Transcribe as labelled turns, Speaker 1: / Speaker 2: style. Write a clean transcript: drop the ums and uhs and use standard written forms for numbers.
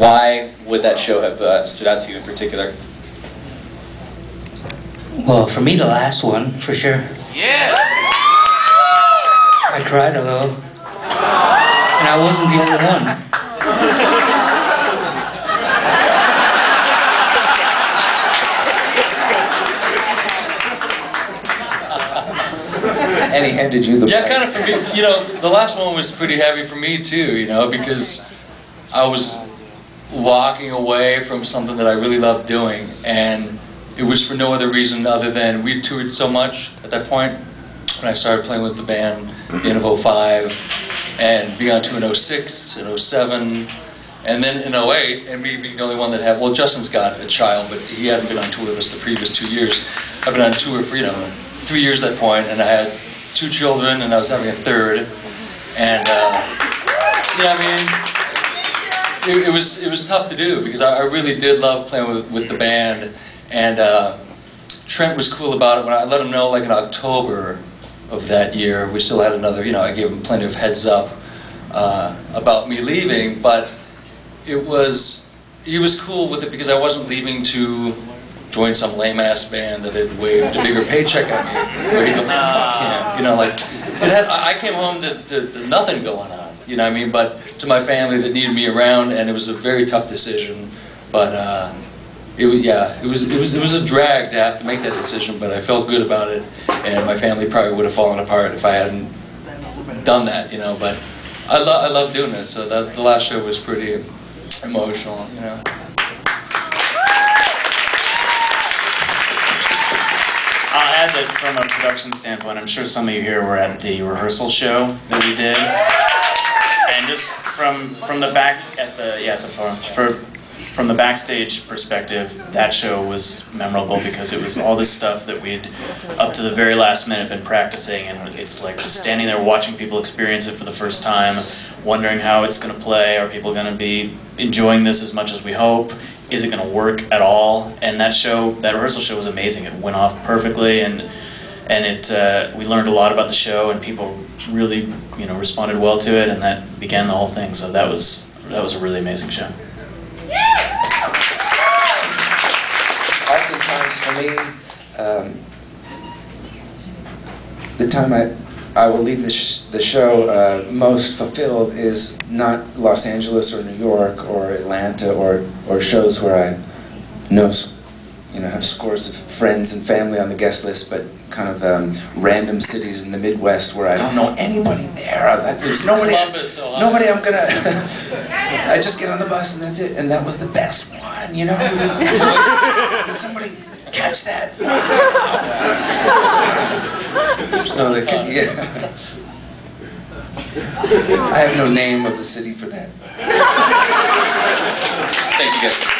Speaker 1: Why would that show have stood out to you in particular?
Speaker 2: Well, for me, the last one, for sure.
Speaker 3: Yeah!
Speaker 2: I cried a little. And I wasn't the only one.
Speaker 4: And he handed you the
Speaker 3: Yeah,
Speaker 4: mic.
Speaker 3: kind of for me, you know, the last one was pretty heavy for me too, you know, because I was walking away from something that I really loved doing, and it was for no other reason other than we toured so much at that point when I started playing with the band at the end of '05, and being on tour in '06 and '07, and then in '08, and me being the only one that had, well, Justin's got a child, but he hadn't been on tour with us the previous 2 years. I've been on tour for, 3 years at that point, and I had 2 children, and I was having a third, and yeah, I mean, it was tough to do because I really did love playing with the band, and Trent was cool about it when I let him know, like in October of that year. We still had another, I gave him plenty of heads up about me leaving, but he was cool with it because I wasn't leaving to join some lame-ass band that had waved a bigger paycheck at me, where he'd go, man, fuck him, like, I came home to nothing going on, you know what I mean, but to my family that needed me around, and it was a very tough decision, but it was a drag to have to make that decision, but I felt good about it, and my family probably would have fallen apart if I hadn't done that, but I love doing it, so the last show was pretty emotional,
Speaker 5: I'll add that from a production standpoint, I'm sure some of you here were at the rehearsal show that we did, and just from the back at from the backstage perspective, that show was memorable because it was all this stuff that we'd up to the very last minute been practicing, and it's like just standing there watching people experience it for the first time, wondering how it's going to play. Are people going to be enjoying this as much as we hope? Is it going to work at all? And that rehearsal show was amazing. It went off perfectly, and we learned a lot about the show, and people really, responded well to it, and that began the whole thing. So that was a really amazing show.
Speaker 4: Oftentimes for me, the time I will leave the show most fulfilled is not Los Angeles or New York or Atlanta or shows where I know, have scores of friends and family on the guest list, but kind of random cities in the Midwest where I don't know anybody there. There's nobody. Nobody. I'm gonna. I just get on the bus and that's it. And that was the best one. Does somebody catch that? So yeah. I have no name of the city for that.
Speaker 1: Thank you guys.